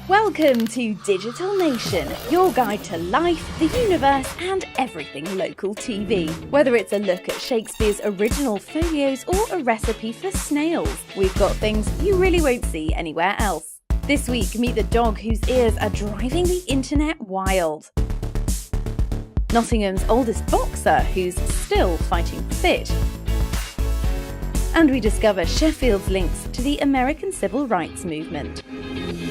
Welcome to Digital Nation, your guide to life, the universe and everything local TV. Whether it's a look at Shakespeare's original folios or a recipe for snails, we've got things you really won't see anywhere else. This week, meet the dog whose ears are driving the internet wild. Nottingham's oldest boxer who's still fighting fit. And we discover Sheffield's links to the American civil rights movement.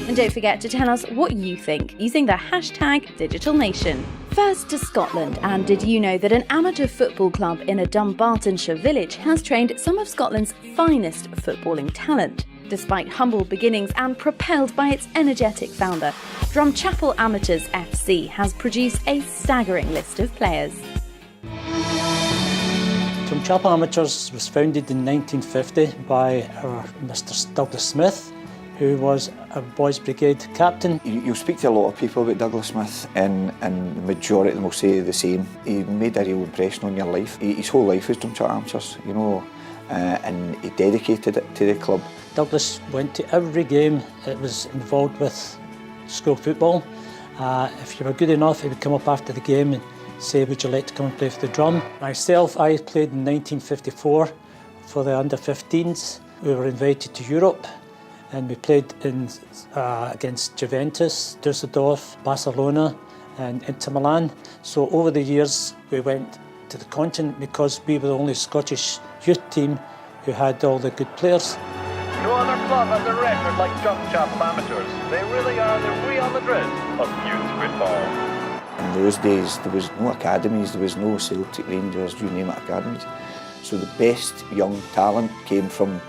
And don't forget to tell us what you think using the hashtag #DigitalNation. First to Scotland, and did you know that an amateur football club in a Dumbartonshire village has trained some of Scotland's finest footballing talent? Despite humble beginnings and propelled by its energetic founder, Drumchapel Amateurs FC has produced a staggering list of players. Drumchapel Amateurs was founded in 1950 by our Mr. Douglas Smith, who was a boys' brigade captain. You'll speak to a lot of people about Douglas Smith, and the majority of them will say the same. He made a real impression on your life. His whole life was Drumchapel Amateurs, and he dedicated it to the club. Douglas went to every game that was involved with school football. If you were good enough, he would come up after the game and say, would you like to come and play for the drum? Myself, I played in 1954 for the under-15s. We were invited to Europe and we played against Juventus, Düsseldorf, Barcelona and Inter Milan. So over the years we went to the continent because we were the only Scottish youth team who had all the good players. No other club has a record like Drumchapel Amateurs. They really are the Real Madrid of youth football. In those days, there was no academies, there was no Celtic, Rangers, you name it, academies. So the best young talent came from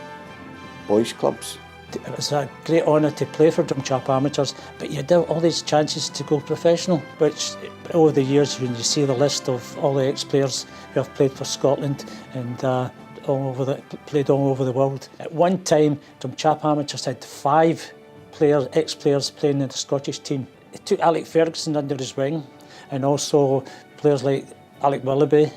boys' clubs. It was a great honour to play for Drumchapel Amateurs, but you had all these chances to go professional, which over the years, when you see the list of all the ex-players who have played for Scotland and played all over the world. At one time, Drumchapel Amateurs had 5 ex-players playing in the Scottish team. It took Alec Ferguson under his wing, and also players like Alec Willoughby,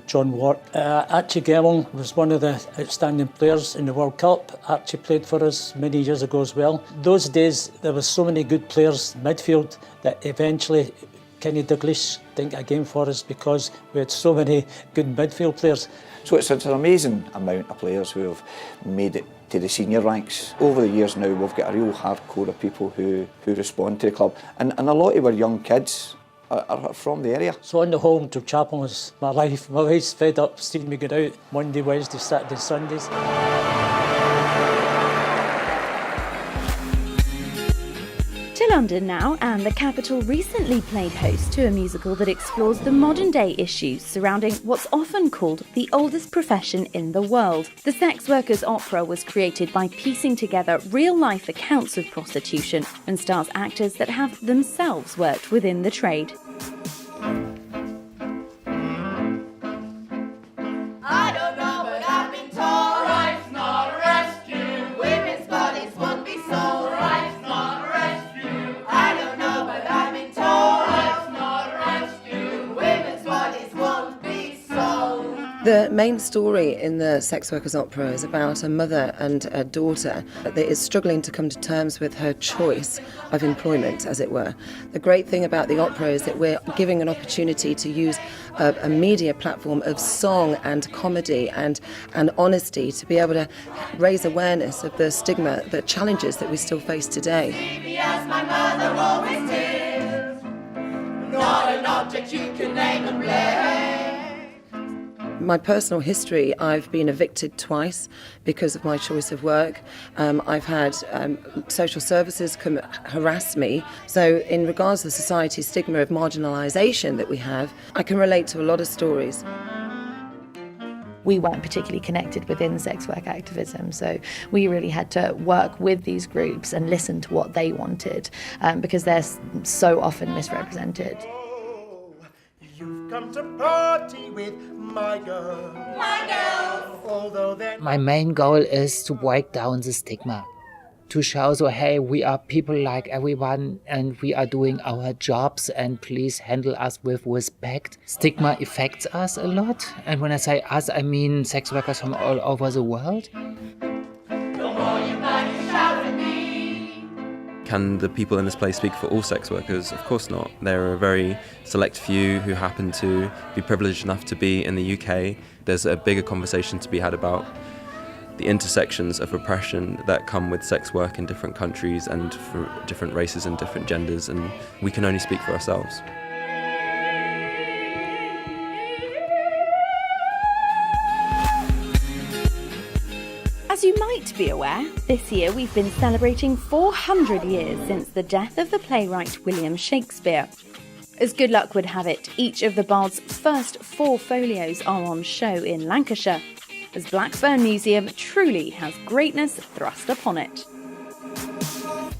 John Ward. Archie Gerlong was one of the outstanding players in the World Cup. Archie played for us many years ago as well. Those days, there were so many good players in midfield that eventually Kenny Douglas didn't get a game for us because we had so many good midfield players. So it's an amazing amount of players who have made it to the senior ranks. Over the years now, we've got a real hardcore of people who respond to the club. And a lot of our young kids are from the area. So on the whole, Drumchapel was my life. My wife's fed up seeing me go out Monday, Wednesday, Saturday, Sundays. To London now, and the capital recently played host to a musical that explores the modern-day issues surrounding what's often called the oldest profession in the world. The Sex Workers Opera was created by piecing together real-life accounts of prostitution and stars actors that have themselves worked within the trade. The main story in the Sex Workers Opera is about a mother and a daughter that is struggling to come to terms with her choice of employment, as it were. The great thing about the opera is that we're giving an opportunity to use a media platform of song and comedy and honesty to be able to raise awareness of the stigma, the challenges that we still face today. As my mother always did, not an object you can name and blame. My personal history, I've been evicted twice because of my choice of work. I've had social services come harass me. So in regards to the society's stigma of marginalisation that we have, I can relate to a lot of stories. We weren't particularly connected within sex work activism, so we really had to work with these groups and listen to what they wanted because they're so often misrepresented. You've come to party with my girl. My main goal is to break down the stigma, to show so, hey, we are people like everyone and we are doing our jobs and please handle us with respect. Stigma affects us a lot, and when I say us, I mean sex workers from all over the world. Can the people in this place speak for all sex workers? Of course not. There are a very select few who happen to be privileged enough to be in the UK. There's a bigger conversation to be had about the intersections of repression that come with sex work in different countries and for different races and different genders, and we can only speak for ourselves. As you might be aware, this year we've been celebrating 400 years since the death of the playwright William Shakespeare. As good luck would have it, each of the Bard's first 4 folios are on show in Lancashire, as Blackburn Museum truly has greatness thrust upon it.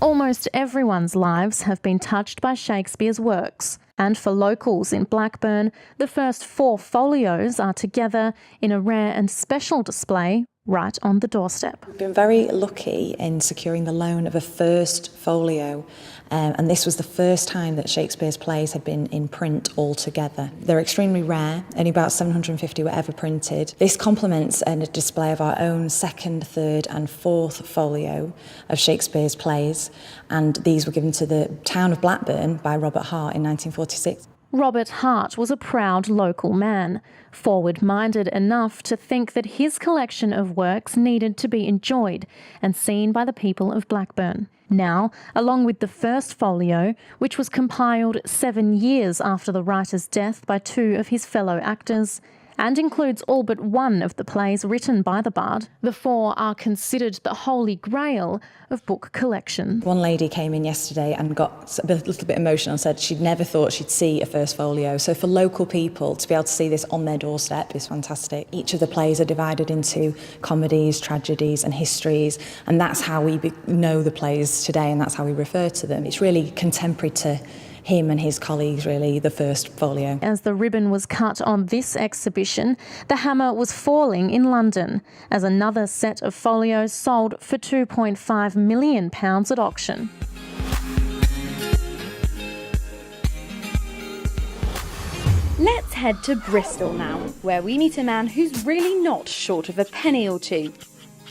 Almost everyone's lives have been touched by Shakespeare's works, and for locals in Blackburn, the first 4 folios are together in a rare and special display right on the doorstep. We've been very lucky in securing the loan of a first folio, and this was the first time that Shakespeare's plays had been in print altogether. They're extremely rare, only about 750 were ever printed. This complements a display of our own 2nd, 3rd and 4th folio of Shakespeare's plays, and these were given to the town of Blackburn by Robert Hart in 1946. Robert Hart was a proud local man, forward-minded enough to think that his collection of works needed to be enjoyed and seen by the people of Blackburn. Now, along with the first folio, which was compiled 7 years after the writer's death by 2 of his fellow actors, and includes all but 1 of the plays written by the Bard, the 4 are considered the holy grail of book collections. One lady came in yesterday and got a little bit emotional and said she'd never thought she'd see a first folio. So for local people to be able to see this on their doorstep is fantastic. Each of the plays are divided into comedies, tragedies and histories, and that's how we know the plays today, and that's how we refer to them. It's really contemporary to him and his colleagues, really, the first folio. As the ribbon was cut on this exhibition, the hammer was falling in London as another set of folios sold for £2.5 million at auction. Let's head to Bristol now, where we meet a man who's really not short of a penny or two.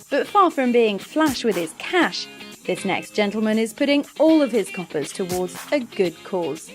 But far from being flash with his cash, this next gentleman is putting all of his coppers towards a good cause.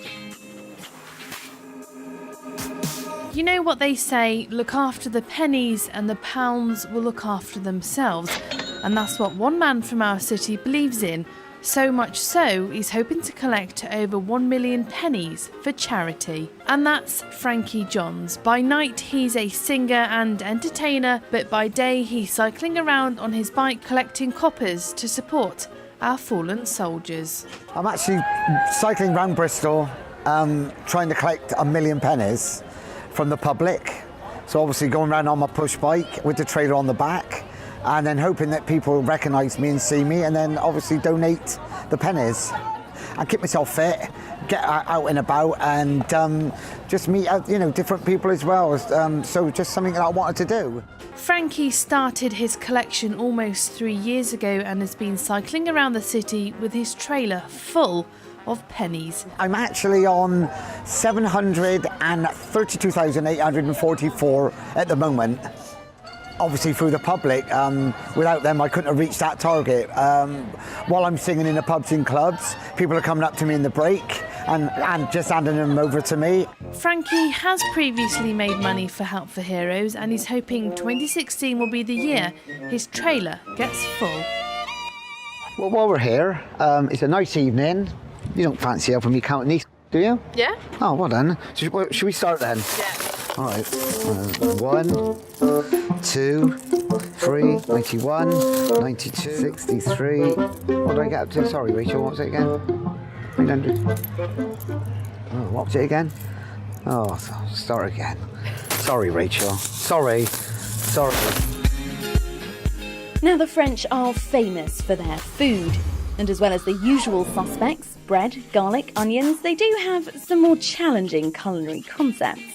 You know what they say, look after the pennies and the pounds will look after themselves. And that's what one man from our city believes in. So much so, he's hoping to collect over 1 million pennies for charity. And that's Frankie Johns. By night, he's a singer and entertainer, but by day, he's cycling around on his bike collecting coppers to support our fallen soldiers. I'm actually cycling around Bristol, trying to collect 1 million pennies from the public. So obviously going around on my push bike with the trailer on the back, and then hoping that people recognise me and see me, and then obviously donate the pennies. I keep myself fit, get out and about, and just meet different people as well. So just something that I wanted to do. Frankie started his collection almost 3 years ago and has been cycling around the city with his trailer full of pennies. I'm actually on 732,844 at the moment. Obviously through the public, without them I couldn't have reached that target. While I'm singing in the pubs and clubs, people are coming up to me in the break and just handing them over to me. Frankie has previously made money for Help for Heroes and he's hoping 2016 will be the year his trailer gets full. Well, while we're here, it's a nice evening. You don't fancy helping me counting these, do you? Yeah. Oh, well done. So, should we start then? Yeah. All right. 1, 2, 3, 91, 92, 63. What did I get up to? Sorry, Rachel, what was it again? 300. Oh, what was it again? Oh, start again. Sorry, Rachel. Sorry. Now, the French are famous for their food, and as well as the usual suspects, bread, garlic, onions, they do have some more challenging culinary concepts.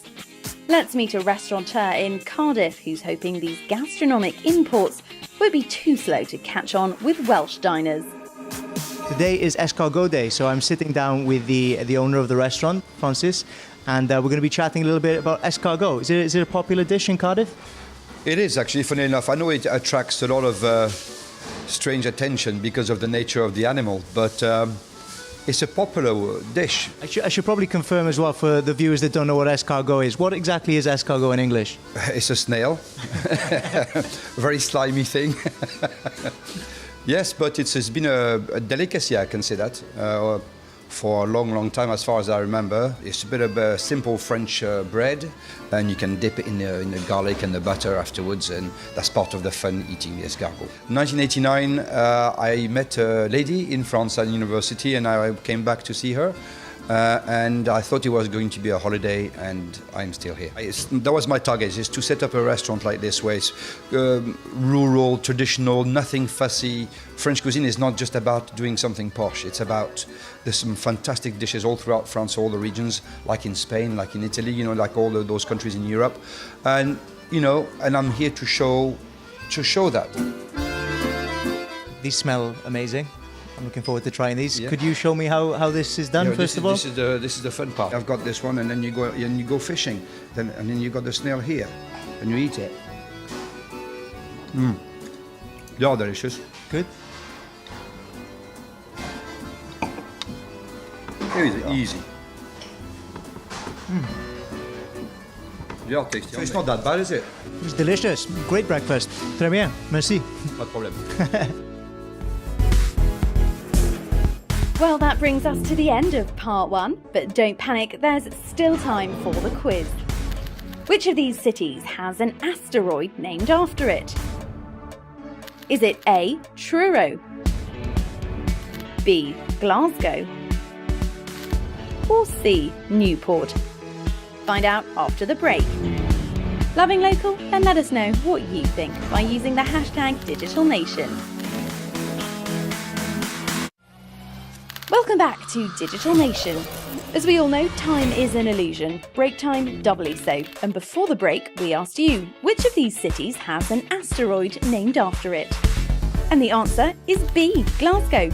Let's meet a restaurateur in Cardiff who's hoping these gastronomic imports won't be too slow to catch on with Welsh diners. Today is escargot day, so I'm sitting down with the owner of the restaurant, Francis, and we're going to be chatting a little bit about escargot. Is it a popular dish in Cardiff? It is actually, funny enough. I know it attracts a lot of strange attention because of the nature of the animal, but it's a popular dish. I should probably confirm as well for the viewers that don't know what escargot is. What exactly is escargot in English? It's a snail. Very slimy thing. Yes, but it's been a delicacy, I can say that, for a long, long time, as far as I remember. It's a bit of a simple French bread, and you can dip it in the garlic and the butter afterwards, and that's part of the fun, eating the escargot. 1989, I met a lady in France at university, and I came back to see her. And I thought it was going to be a holiday, and I'm still here. That was my target, is to set up a restaurant like this, where it's rural, traditional, nothing fussy. French cuisine is not just about doing something posh. It's about, there's some fantastic dishes all throughout France, all the regions, like in Spain, like in Italy, you know, like all those countries in Europe. And, you know, and I'm here to show that. These smell amazing. I'm looking forward to trying these. Yeah. Could you show me how this is done, first of all? This is the fun part. I've got this one, and then you go fishing, and then you got the snail here, and you eat it. They are delicious. Good. Easy. They are tasty. So it's not that bad, is it? It's delicious. Great breakfast. Très bien. Merci. Pas de problème. Well, that brings us to the end of part 1, but don't panic, there's still time for the quiz. Which of these cities has an asteroid named after it? Is it A, Truro, B, Glasgow, or C, Newport? Find out after the break. Loving local? Then let us know what you think by using the hashtag #DigitalNation. Welcome back to Digital Nation. As we all know, time is an illusion, break time doubly so. And before the break, we asked you, which of these cities has an asteroid named after it? And the answer is B, Glasgow.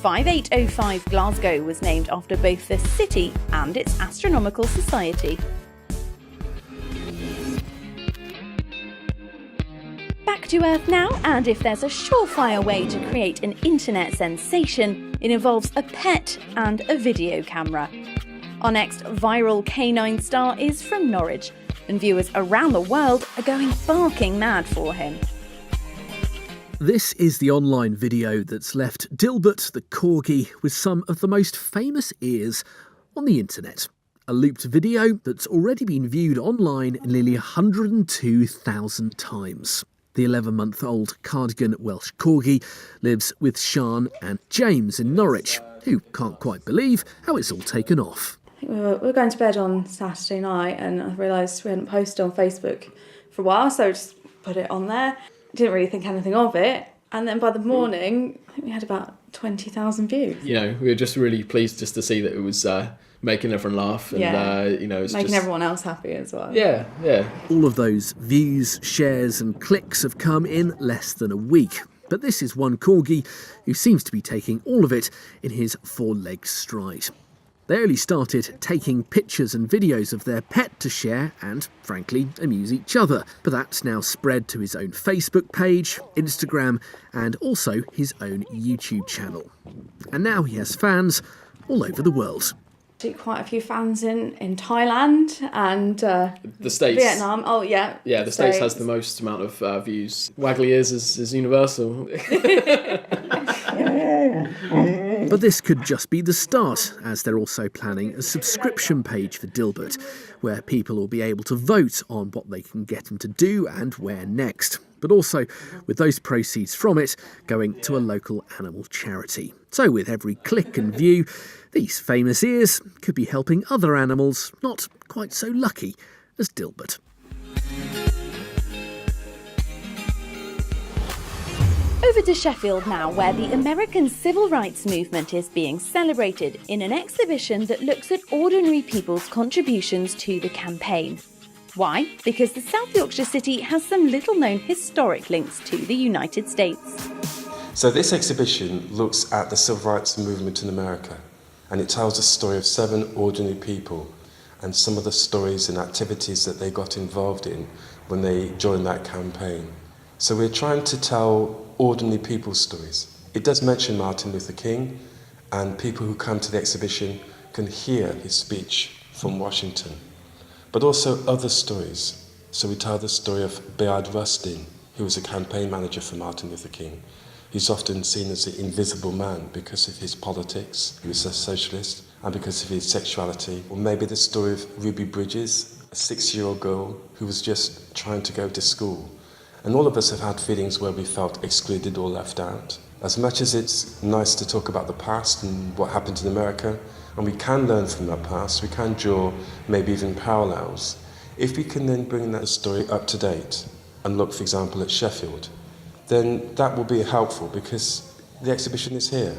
5805 Glasgow was named after both the city and its astronomical society. Back to Earth now, and if there's a surefire way to create an internet sensation, it involves a pet and a video camera. Our next viral canine star is from Norwich, and viewers around the world are going barking mad for him. This is the online video that's left Dilbert the corgi with some of the most famous ears on the internet. A looped video that's already been viewed online nearly 102,000 times. The 11-month-old cardigan Welsh corgi lives with Sian and James in Norwich, who can't quite believe how it's all taken off. We were going to bed on Saturday night, and I realised we hadn't posted on Facebook for a while, so I just put it on there. Didn't really think anything of it, and then by the morning, I think we had about 20,000 views. You know, we were just really pleased just to see that it was making everyone laugh, and you know, it's making just everyone else happy as well. Yeah. All of those views, shares and clicks have come in less than a week. But this is one corgi who seems to be taking all of it in his four-leg stride. They only started taking pictures and videos of their pet to share and, frankly, amuse each other. But that's now spread to his own Facebook page, Instagram and also his own YouTube channel. And now he has fans all over the world. Quite a few fans in Thailand and the States. Vietnam. Oh yeah. Yeah, the States has the most amount of views. Waggly ears is universal. But this could just be the start, as they're also planning a subscription page for Dilbert, where people will be able to vote on what they can get him to do and where next. But also with those proceeds from it going to a local animal charity. So with every click and view, these famous ears could be helping other animals not quite so lucky as Dilbert. Over to Sheffield now, where the American civil rights movement is being celebrated in an exhibition that looks at ordinary people's contributions to the campaign. Why? Because the South Yorkshire city has some little-known historic links to the United States. So this exhibition looks at the civil rights movement in America, and it tells the story of 7 ordinary people and some of the stories and activities that they got involved in when they joined that campaign. So we're trying to tell ordinary people's stories. It does mention Martin Luther King, and people who come to the exhibition can hear his speech from Washington, but also other stories. So we tell the story of Bayard Rustin, who was a campaign manager for Martin Luther King. He's often seen as the invisible man because of his politics. He was a socialist, and because of his sexuality. Or maybe the story of Ruby Bridges, a 6-year-old girl who was just trying to go to school. And all of us have had feelings where we felt excluded or left out. As much as it's nice to talk about the past and what happened in America, and we can learn from that past, we can draw maybe even parallels. If we can then bring that story up to date and look, for example, at Sheffield, then that will be helpful because the exhibition is here.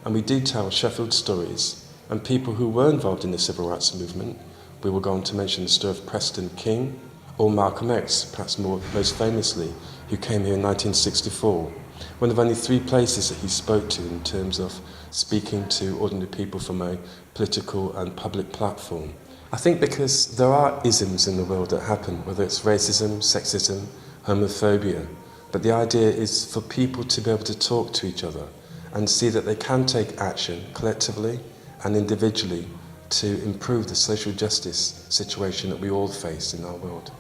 And we do tell Sheffield stories and people who were involved in the civil rights movement. We will go on to mention the story of Preston King or Malcolm X, perhaps most famously, who came here in 1964. One of only 3 places that he spoke to in terms of speaking to ordinary people from a political and public platform. I think because there are isms in the world that happen, whether it's racism, sexism, homophobia, but the idea is for people to be able to talk to each other and see that they can take action collectively and individually to improve the social justice situation that we all face in our world.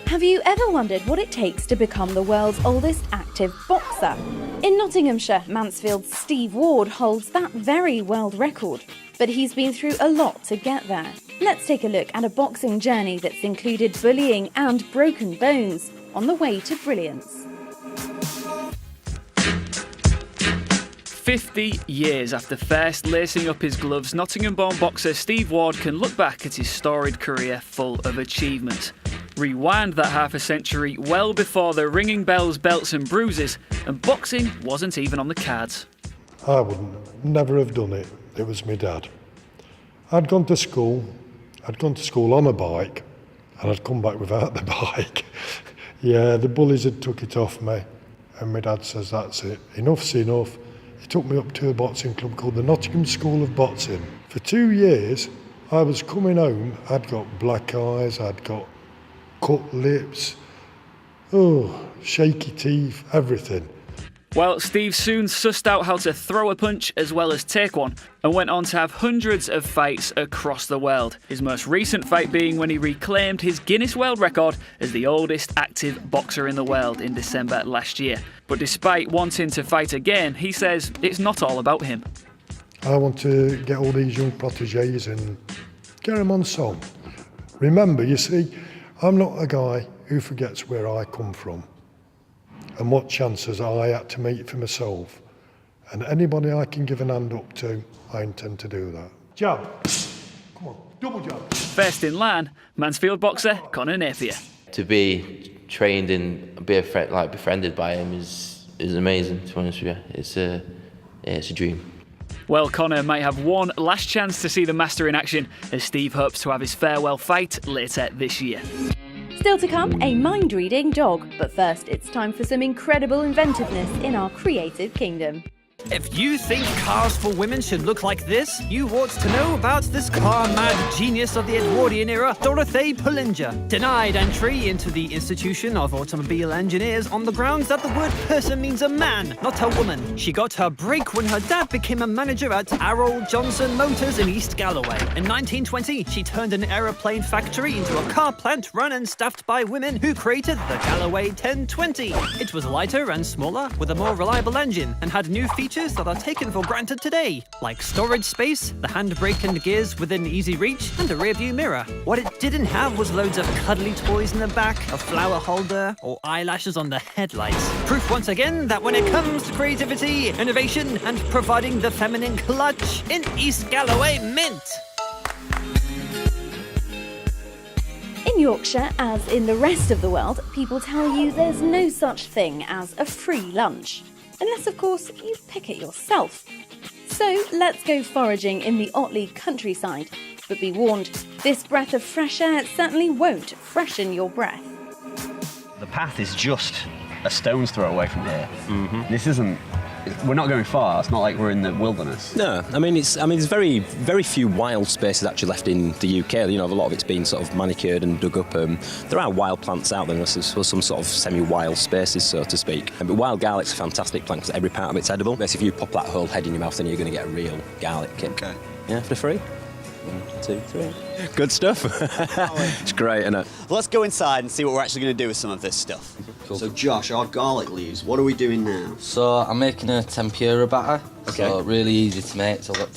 Have you ever wondered what it takes to become the world's oldest active boxer? In Nottinghamshire, Mansfield's Steve Ward holds that very world record, but he's been through a lot to get there. Let's take a look at a boxing journey that's included bullying and broken bones on the way to brilliance. 50 years after first lacing up his gloves, Nottingham-born boxer Steve Ward can look back at his storied career full of achievement. Rewind that half a century well before the ringing bells, belts and bruises, and boxing wasn't even on the cards. I would never have done it. It was my dad. I'd gone to school on a bike, and I'd come back without the bike. Yeah, the bullies had took it off me, and my dad says, that's it, enough's enough. He took me up to a boxing club called the Nottingham School of Boxing. For 2 years, I was coming home, I'd got black eyes, I'd got cut lips, shaky teeth, everything. Well, Steve soon sussed out how to throw a punch as well as take one, and went on to have hundreds of fights across the world. His most recent fight being when he reclaimed his Guinness World Record as the oldest active boxer in the world in December last year. But despite wanting to fight again, he says it's not all about him. I want to get all these young protégés and get them on song. Remember, you see, I'm not a guy who forgets where I come from and what chances I had to make for myself. And anybody I can give an hand up to, I intend to do that. Jab. Come on, double jab. First in line, Mansfield boxer Conor Napier. To be trained and be befriended by him is amazing, to be honest with you. It's a dream. Well, Conor might have one last chance to see the master in action as Steve hopes to have his farewell fight later this year. Still to come, a mind-reading dog. But first, it's time for some incredible inventiveness in our creative kingdom. If you think cars for women should look like this, you ought to know about this car-mad genius of the Edwardian era, Dorothy Pullinger. Denied entry into the Institution of Automobile Engineers on the grounds that the word person means a man, not a woman. She got her break when her dad became a manager at Arroll Johnson Motors in East Galloway. In 1920, she turned an aeroplane factory into a car plant run and staffed by women who created the Galloway 1020. It was lighter and smaller, with a more reliable engine, and had new features that are taken for granted today, like storage space, the handbrake and gears within easy reach, and a rear-view mirror. What it didn't have was loads of cuddly toys in the back, a flower holder, or eyelashes on the headlights. Proof once again that when it comes to creativity, innovation, and providing the feminine clutch, in East Galloway Mint. In Yorkshire, as in the rest of the world, people tell you there's no such thing as a free lunch. Unless, of course, you pick it yourself. So let's go foraging in the Otley countryside. But be warned, this breath of fresh air certainly won't freshen your breath. The path is just a stone's throw away from here. This isn't we're not going far. It's not like we're in the wilderness. No, I mean there's very few wild spaces actually left in the UK. You know, a lot of it's been sort of manicured and dug up. There are wild plants out there, unless there's some sort of semi-wild spaces, so to speak. But wild garlic's a fantastic plant because every part of it's edible. If you pop that whole head in your mouth, then you're going to get a real garlic kick. Okay. Yeah, for free. 1, 2, 3. Good stuff. It's great, isn't it? Let's go inside and see what we're actually going to do with some of this stuff. Cool. So Josh, our garlic leaves, what are we doing now? So I'm making a tempura batter. Okay. So really easy to make. So I've got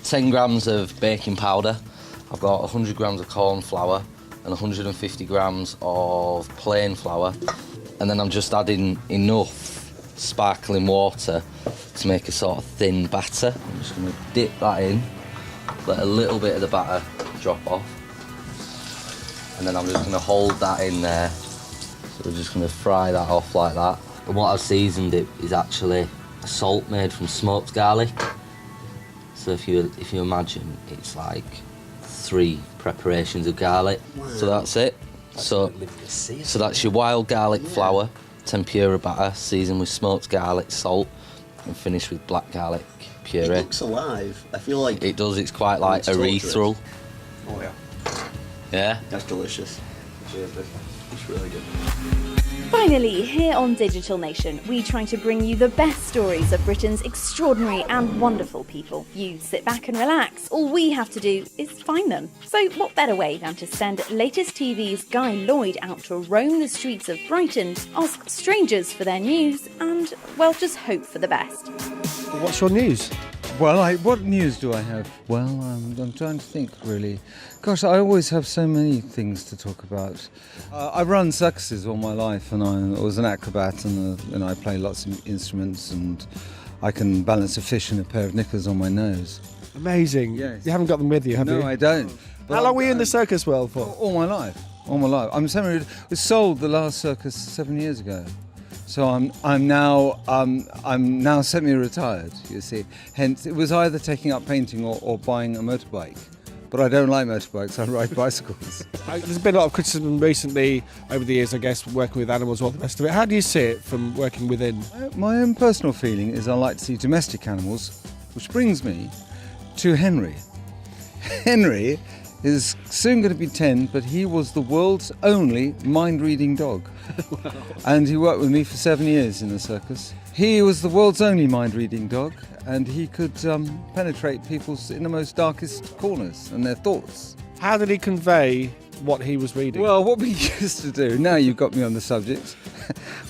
10 grams of baking powder. I've got 100 grams of corn flour and 150 grams of plain flour. And then I'm just adding enough sparkling water to make a sort of thin batter. I'm just going to dip that in, let a little bit of the batter drop off. And then I'm just going to hold that in there. So we're just going to fry that off like that. And what I've seasoned it is actually a salt made from smoked garlic. So if you imagine, it's like 3 preparations of garlic. Wow. So that's it. So that's your wild garlic flour, tempura batter, seasoned with smoked garlic, salt, and finished with black garlic puree. It looks alive. I feel like it does. It's quite like erythral. Oh yeah. Yeah. That's delicious. It's really good. Finally, here on Digital Nation, we try to bring you the best stories of Britain's extraordinary and wonderful people. You sit back and relax. All we have to do is find them. So what better way than to send Latest TV's Guy Lloyd out to roam the streets of Brighton, ask strangers for their news, and, well, just hope for the best. What's your news? Well, what news do I have? Well, I'm trying to think, really. Gosh, I always have so many things to talk about. I've run circuses all my life, and I was an acrobat, and I play lots of instruments, and I can balance a fish and a pair of knickers on my nose. Amazing. Yes. You haven't got them with you, have you? No, I don't. How long were you in the circus world for? All my life. All my life. We sold the last circus 7 years ago. So I'm now semi-retired, you see. Hence, it was either taking up painting or buying a motorbike. But I don't like motorbikes, I ride bicycles. There's been a lot of criticism recently over the years, I guess, working with animals, all the rest of it. How do you see it from working within? My own personal feeling is I like to see domestic animals, which brings me to Henry. Henry is soon going to be 10, but he was the world's only mind-reading dog. Wow. And he worked with me for 7 years in the circus. He was the world's only mind-reading dog, and he could penetrate people's innermost darkest corners and their thoughts. How did he convey what he was reading? Well, what we used to do, now you've got me on the subject,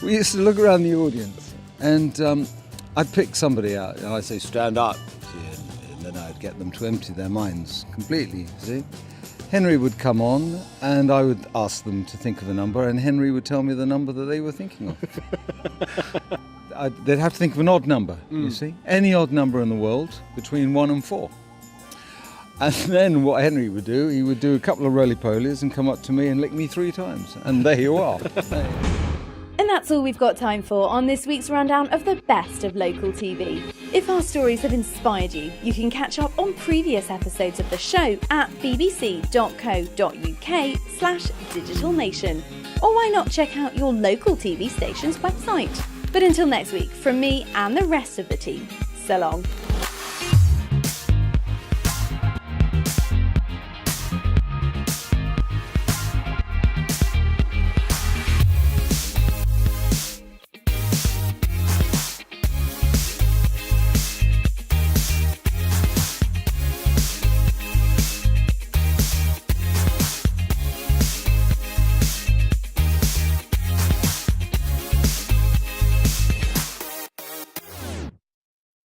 we used to look around the audience, and I'd pick somebody out, and I'd say, stand up. And then I'd get them to empty their minds completely, see? Henry would come on, and I would ask them to think of a number, and Henry would tell me the number that they were thinking of. They'd have to think of an odd number, you see? Any odd number in the world between 1 and 4. And then what Henry would do, he would do a couple of roly-polies and come up to me and lick me 3 times. And there you are. And that's all we've got time for on this week's rundown of the best of local TV. If our stories have inspired you, you can catch up on previous episodes of the show at bbc.co.uk/digitalnation. Or why not check out your local TV station's website? But until next week, from me and the rest of the team, so long.